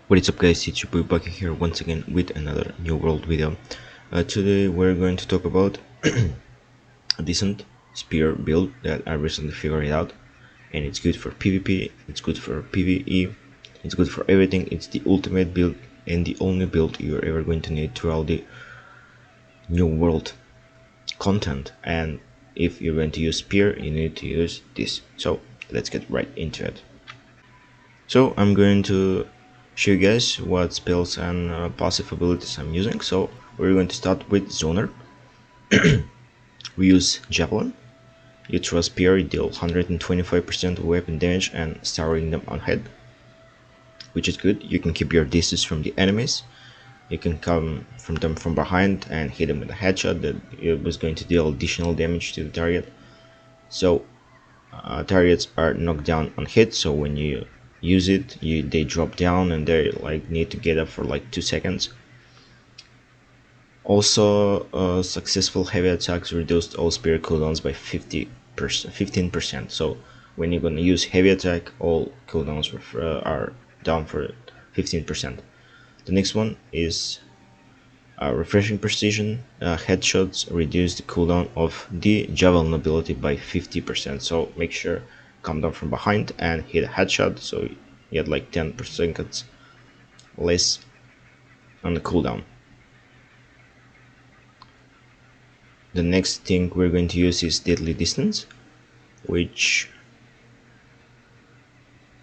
What is up guys, it's your boy Bucky here once again with another New World video. Today we're going to talk about a decent spear build that I recently figured out, and it's good for PvP, it's good for PvE, it's good for everything. It's the ultimate build and the only build you're ever going to need throughout the New World content. And if you're going to use spear, you need to use this. So let's get right into it. So I'm going to show you guys what spells and passive abilities I'm using. So we're going to start with Zoner. We use Javelin. You throw a spear, you deal 125% weapon damage and starring them on head, which is good. You can keep your distance from the enemies. You can come from them from behind and hit them with a headshot that it was going to deal additional damage to the target. So targets are knocked down on hit, so when you use it, they drop down and they need to get up for 2 seconds. Also, successful heavy attacks reduced all spear cooldowns by 15%. So when you're gonna use heavy attack, all cooldowns are down for 15%. The next one is refreshing precision. Headshots reduce the cooldown of the javelin ability by 50%. So make sure come down from behind and hit a headshot, so you get 10% less on the cooldown. The next thing we're going to use is deadly distance, which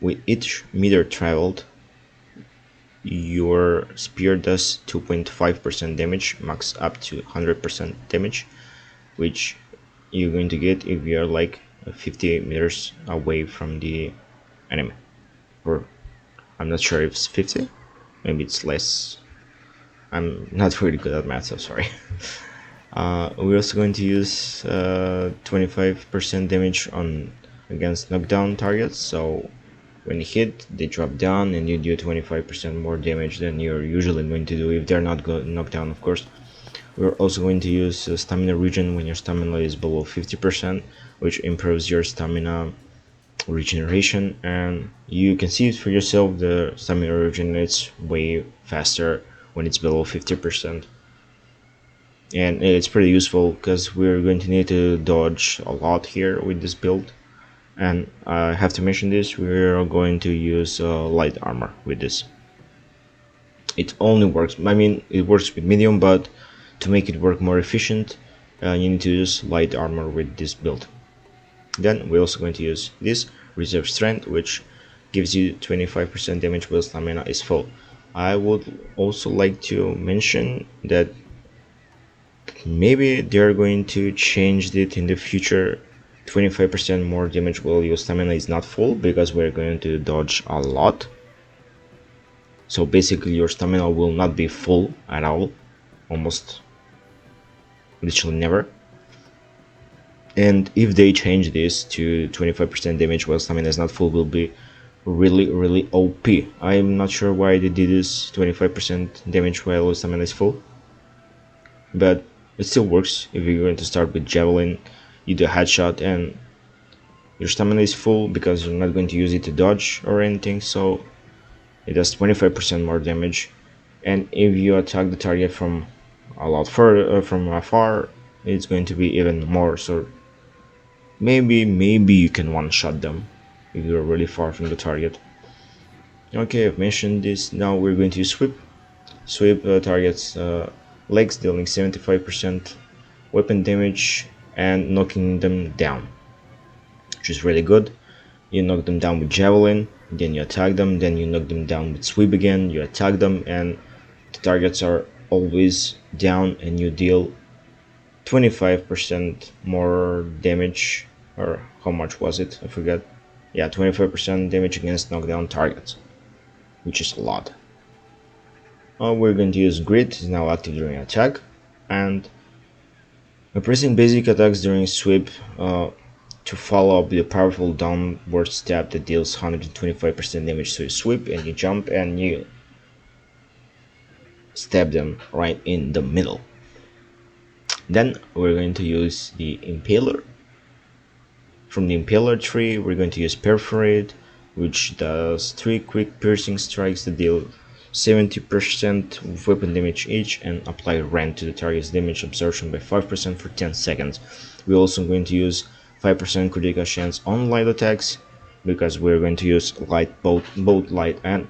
with each meter traveled, your spear does 2.5% damage, max up to 100% damage, which you're going to get if you are 50 meters away from the enemy. Or I'm not sure if it's 50, maybe it's less. I'm not really good at math, so sorry. We're also going to use 25% damage against knockdown targets. So when you hit, they drop down and you do 25% more damage than you're usually going to do if they're not knocked down, of course. We're also going to use stamina regen when your stamina is below 50%, which improves your stamina regeneration, and you can see it for yourself. The stamina regenerates way faster when it's below 50%, and it's pretty useful because we're going to need to dodge a lot here with this build. And I have to mention this, we're going to use light armor with this. It only works, it works with medium, but to make it work more efficient, you need to use light armor with this build. Then we're also going to use this reserve strength, which gives you 25% damage while stamina is full. I would also like to mention that maybe they're going to change it in the future, 25% more damage while your stamina is not full, because we're going to dodge a lot. So basically your stamina will not be full at all, almost literally never. And if they change this to 25% damage while stamina is not full, will be really OP. I'm not sure why they did this 25% damage while stamina is full, but it still works. If you're going to start with javelin, you do a headshot and your stamina is full because you're not going to use it to dodge or anything, so it does 25% more damage. And if you attack the target from a lot further, from afar, it's going to be even more. So maybe you can one-shot them if you're really far from the target. Okay, I've mentioned this. Now we're going to use sweep. Sweep targets legs, dealing 75% weapon damage and knocking them down, which is really good. You knock them down with javelin, then you attack them, then you knock them down with sweep again, you attack them, and the targets are always down, and you deal 25% more damage, or how much was it? I forget. Yeah, 25% damage against knockdown targets, which is a lot. We're going to use grit, is now active during attack, and pressing basic attacks during sweep to follow up with a powerful downward stab that deals 125% damage. So you sweep and you jump and you stab them right in the middle. Then we're going to use the impaler. From the impaler tree, we're going to use perforate, which does 3 quick piercing strikes that deal 70% weapon damage each, and apply rend to the target's damage absorption by 5% for 10 seconds. We're also going to use 5% critical chance on light attacks, because we're going to use both light and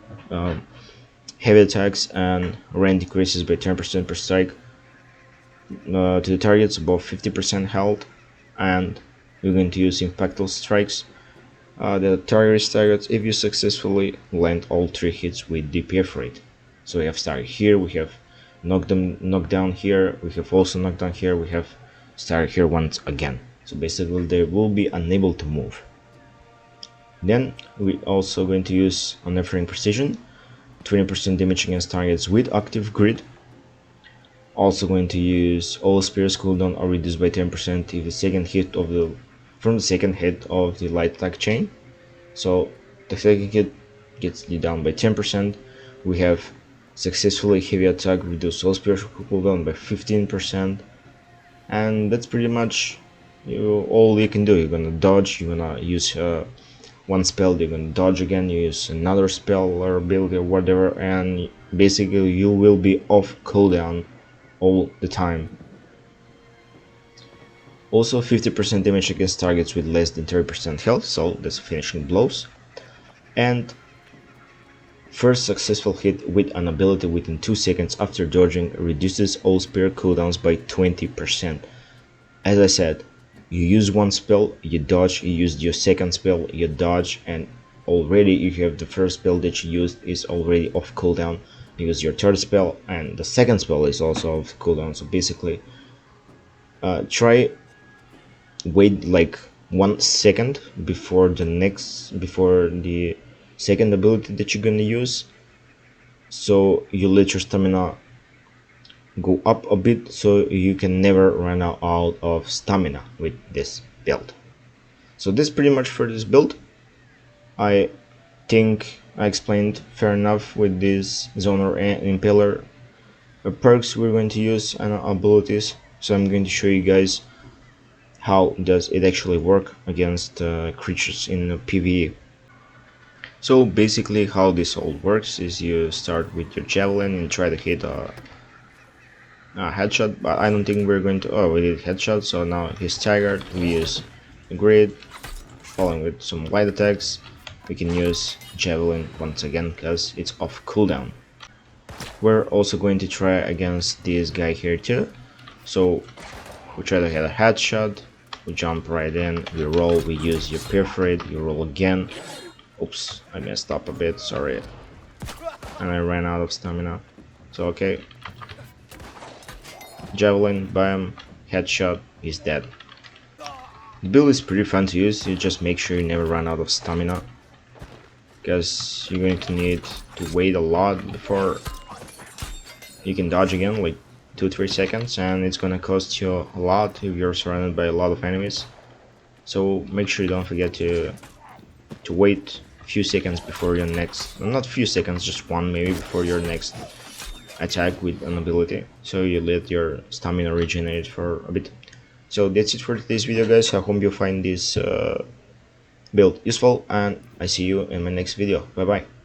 heavy attacks, and rend decreases by 10% per strike to the targets above 50% health, and we're going to use impactful strikes. The target targets if you successfully land all 3 hits with DPF rate. So we have started here, we have knockdown here, we have also knockdown here, we have started here once again. So basically they will be unable to move. Then we're also going to use Unnerving Precision, 20% damage against targets with active grid. Also going to use all spears cooldown are reduced by 10% if the second hit of from the second hit of the light attack chain. So the second hit gets you down by 10%. We have successfully heavy attack, reduce all spears cooldown by 15%, and that's pretty much all you can do. You're gonna dodge, you're gonna use one spell, you're gonna dodge again, you use another spell or ability or whatever, and basically you will be off cooldown all the time. Also 50% damage against targets with less than 30% health, so that's finishing blows. And first successful hit with an ability within 2 seconds after dodging reduces all spear cooldowns by 20%. As I said, you use one spell, you dodge, you use your second spell, you dodge, and already you have the first spell that you used is already off cooldown. You use your third spell and the second spell is also off cooldown. So basically try wait like 1 second before the second ability that you're gonna use, so you let your stamina go up a bit so you can never run out of stamina with this build. So this is pretty much for this build. I think I explained fair enough with this zoner and impaler perks we're going to use and abilities. So I'm going to show you guys how does it actually work against creatures in PvE. So basically how this all works is you start with your javelin and try to hit a headshot, but I don't think we're going to. Oh, we did headshot, so now he's staggered. We use grid following with some light attacks. We can use javelin once again because it's off cooldown. We're also going to try against this guy here too. So we try to hit a headshot, we jump right in, we roll, we use your perforate, you roll again. Oops, I messed up a bit, sorry. And I ran out of stamina. So okay. Javelin, bam, headshot, he's dead. The build is pretty fun to use, you just make sure you never run out of stamina, because you're going to need to wait a lot before you can dodge again, like 2-3 seconds, and it's gonna cost you a lot if you're surrounded by a lot of enemies. So make sure you don't forget to wait a few seconds before your next, not a few seconds, just one maybe, before your next attack with an ability, so you let your stamina regenerate for a bit. So that's it for today's video, guys. I hope you find this build useful, and I see you in my next video. Bye bye.